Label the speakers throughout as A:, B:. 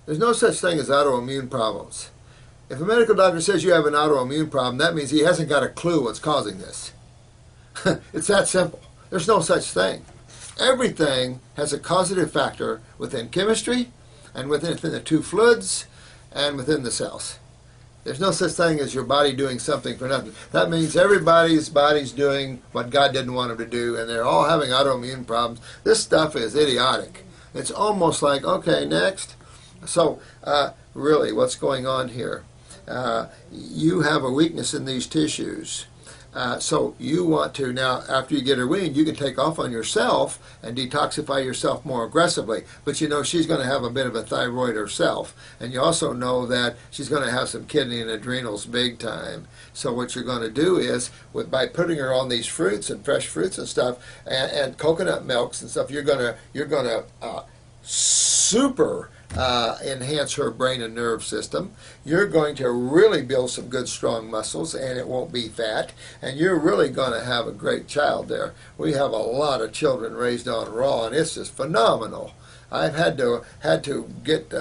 A: There's no such thing as autoimmune problems. If a medical doctor says you have an autoimmune problem, that means he hasn't got a clue what's causing this. It's that simple. There's no such thing. Everything has a causative factor within chemistry and within the two fluids and within the cells. There's no such thing as your body doing something for nothing. That means everybody's body's doing what God didn't want them to do, and they're all having autoimmune problems. This stuff is idiotic. It's almost like, okay, next. So, really, what's going on here? You have a weakness in these tissues. So you want to now, after you get her weaned, you can take off on yourself and detoxify yourself more aggressively. But you know she's going to have a bit of a thyroid herself. And you also know that she's going to have some kidney and adrenals big time. So what you're going to do is, by putting her on these fruits and fresh fruits and stuff, and coconut milks and stuff, you're going to super enhance her brain and nerve system. You're going to really build some good strong muscles, and it won't be fat, and you're really going to have a great child there. We have a lot of children raised on raw, and it's just phenomenal. I've had to get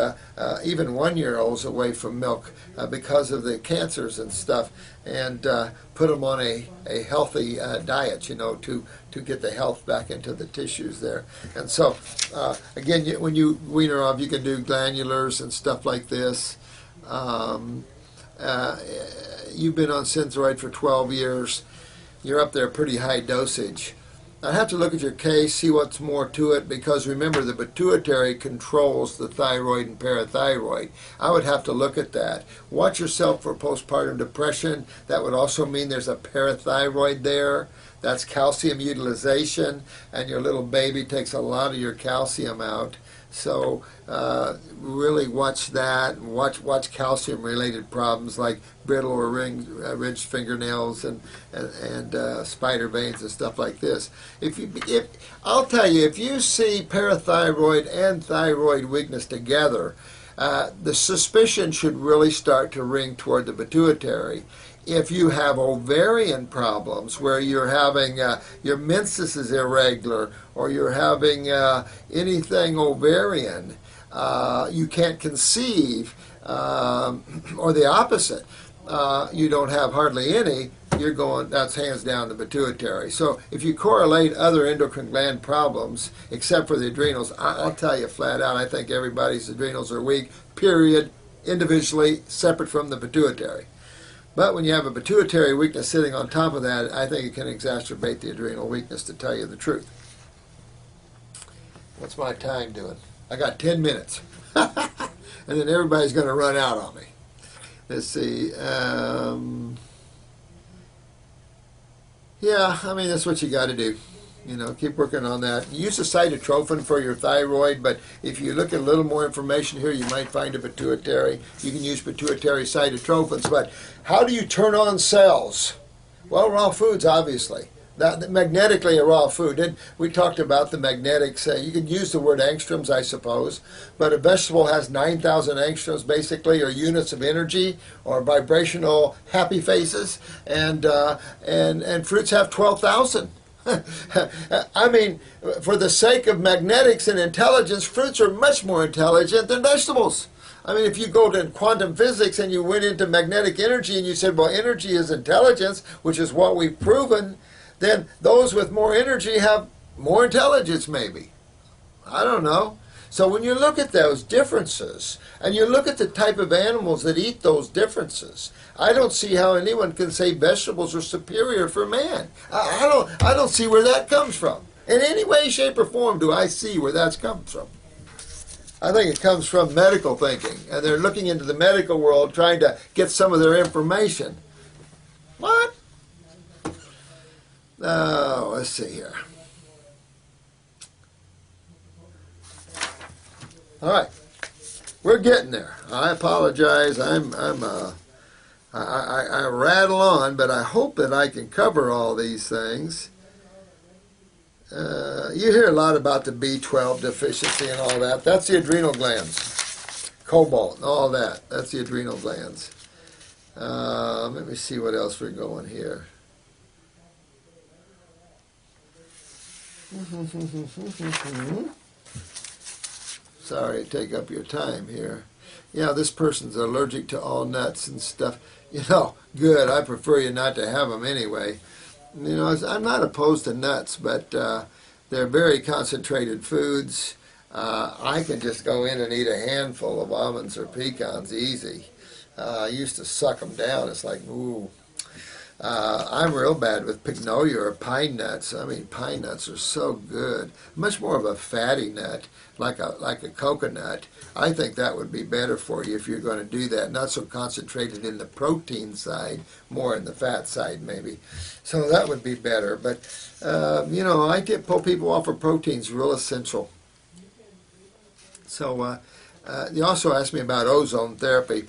A: even 1-year-olds away from milk because of the cancers and stuff, and put them on a healthy diet, you know, to get the health back into the tissues there. And so, again, when you wean her off, you can do glandulars and stuff like this. You've been on Synthroid for 12 years. You're up there pretty high dosage. I'd have to look at your case, see what's more to it, because remember, the pituitary controls the thyroid and parathyroid. I would have to look at that. Watch yourself for postpartum depression. That would also mean there's a parathyroid there. That's calcium utilization, and your little baby takes a lot of your calcium out. So really watch that. Watch calcium-related problems like brittle or ridged fingernails and spider veins and stuff like this. I'll tell you, if you see parathyroid and thyroid weakness together, the suspicion should really start to ring toward the pituitary. If you have ovarian problems where you're having your menses is irregular, or you're having anything ovarian, you can't conceive, or the opposite, you don't have hardly any, that's hands down the pituitary. So if you correlate other endocrine gland problems, except for the adrenals, I'll tell you flat out, I think everybody's adrenals are weak, period, individually, separate from the pituitary. But when you have a pituitary weakness sitting on top of that, I think it can exacerbate the adrenal weakness, to tell you the truth. What's my time doing? I got 10 minutes. And then everybody's going to run out on me. Let's see. Yeah, I mean, that's what you got to do. You know, keep working on that. Use a cytotrophin for your thyroid, but if you look at a little more information here, you might find a pituitary. You can use pituitary cytotrophins, but how do you turn on cells? Well, raw foods, obviously. Magnetically a raw food. And we talked about the magnetics. You could use the word angstroms, I suppose, but a vegetable has 9,000 angstroms, basically, or units of energy, or vibrational happy faces, and fruits have 12,000. I mean, for the sake of magnetics and intelligence, fruits are much more intelligent than vegetables. I mean, if you go to quantum physics and you went into magnetic energy and you said, well, energy is intelligence, which is what we've proven, then those with more energy have more intelligence, maybe. I don't know. So when you look at those differences, and you look at the type of animals that eat those differences, I don't see how anyone can say vegetables are superior for man. I don't see where that comes from. In any way, shape, or form do I see where that's come from. I think it comes from medical thinking, and they're looking into the medical world trying to get some of their information. What? Oh, let's see here. All right, we're getting there. I apologize. I rattle on, but I hope that I can cover all these things. You hear a lot about the B12 deficiency and all that. That's the adrenal glands. Cobalt and all that. That's the adrenal glands. Let me see what else we're going here. Sorry to take up your time here. Yeah, this person's allergic to all nuts and stuff. Good. I prefer you not to have them anyway. I'm not opposed to nuts, but they're very concentrated foods. I can just go in and eat a handful of almonds or pecans easy. I used to suck them down. It's like, ooh. I'm real bad with pignolia or pine nuts. I mean, pine nuts are so good. Much more of a fatty nut, like a coconut. I think that would be better for you if you're going to do that. Not so concentrated in the protein side, more in the fat side maybe. So that would be better. But, I get pull people off of proteins, real essential. So you also asked me about ozone therapy.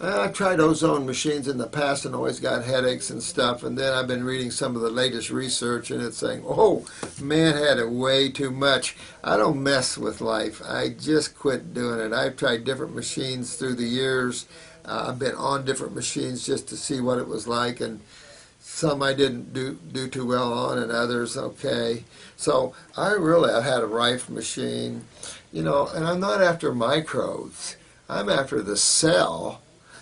A: I've tried ozone machines in the past and always got headaches and stuff, and then I've been reading some of the latest research, and it's saying, oh, man had it way too much. I don't mess with life. I just quit doing it. I've tried different machines through the years. I've been on different machines just to see what it was like, and some I didn't do too well on, and others okay. So I've had a Rife machine, and I'm not after microbes. I'm after the cell.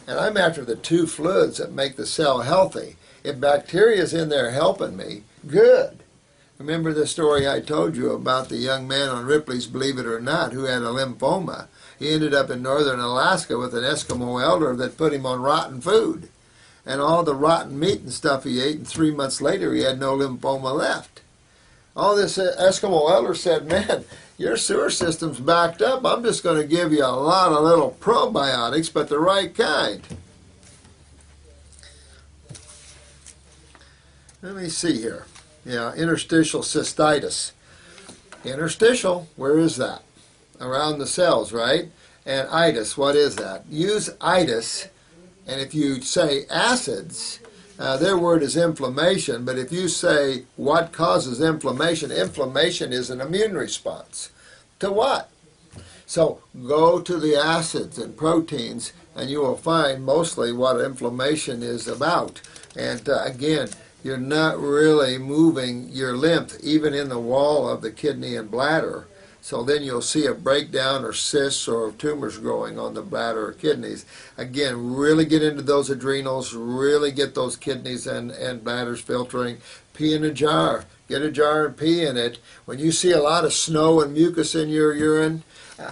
A: And I'm after the two fluids that make the cell healthy. If bacteria's in there helping me, good. Remember the story I told you about the young man on Ripley's Believe It or Not who had a lymphoma. He ended up in northern Alaska with an Eskimo elder that put him on rotten food. And all the rotten meat and stuff he ate, and 3 months later he had no lymphoma left. All this Eskimo elder said, man, your sewer system's backed up. I'm just going to give you a lot of little probiotics, but the right kind. Let me see here. Yeah, interstitial cystitis. Interstitial, where is that? Around the cells, right? And itis, what is that? Use itis, and if you say acids, their word is inflammation, but if you say what causes inflammation, inflammation is an immune response. To what? So go to the acids and proteins and you will find mostly what inflammation is about. And again, you're not really moving your lymph even in the wall of the kidney and bladder. So then you'll see a breakdown or cysts or tumors growing on the bladder or kidneys. Again, really get into those adrenals, really get those kidneys and bladders filtering. Pee in a jar. Get a jar and pee in it. When you see a lot of snow and mucus in your urine,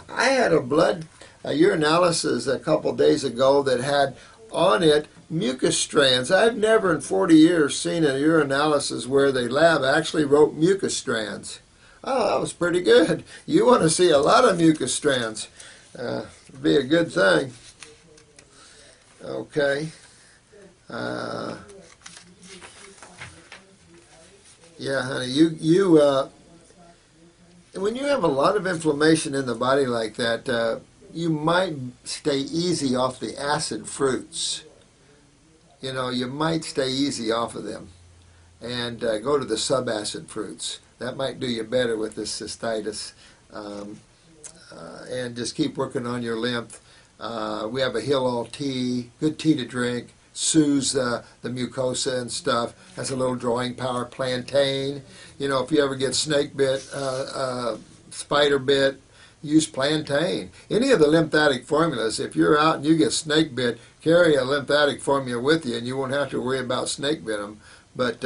A: I had a urinalysis a couple days ago that had on it mucus strands. I've never in 40 years seen a urinalysis where the lab actually wrote mucus strands. Oh, that was pretty good. You want to see a lot of mucus strands. It'd be a good thing. Okay. Yeah, honey, when you have a lot of inflammation in the body like that, you might stay easy off the acid fruits. You might stay easy off of them and go to the subacid fruits. That might do you better with this cystitis. And just keep working on your lymph. We have a Hillel tea, good tea to drink. Soothes the mucosa and stuff. Has a little drawing power. Plantain. If you ever get snake bit, spider bit, use plantain. Any of the lymphatic formulas, if you're out and you get snake bit, carry a lymphatic formula with you and you won't have to worry about snake venom. But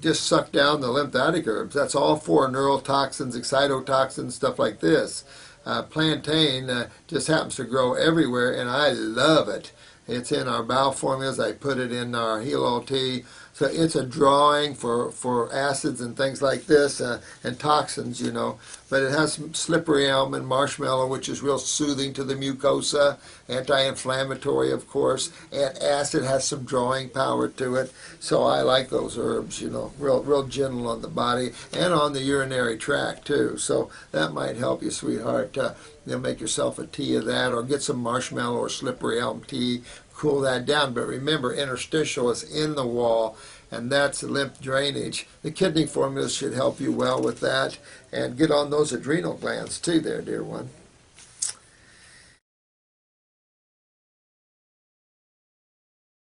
A: just suck down the lymphatic herbs. That's all for neurotoxins, excitotoxins, stuff like this. Plantain just happens to grow everywhere, and I love it. It's in our bowel formulas. I put it in our Hillel tea. So it's a drawing for acids and things like this and toxins, But it has some slippery elm and marshmallow, which is real soothing to the mucosa, anti-inflammatory, of course, and acid has some drawing power to it. So I like those herbs, real gentle on the body and on the urinary tract too. So that might help you, sweetheart. Make yourself a tea of that, or get some marshmallow or slippery elm tea. Cool that down. But remember, interstitial is in the wall, and that's lymph drainage. The kidney formulas should help you well with that. And get on those adrenal glands too there, dear one.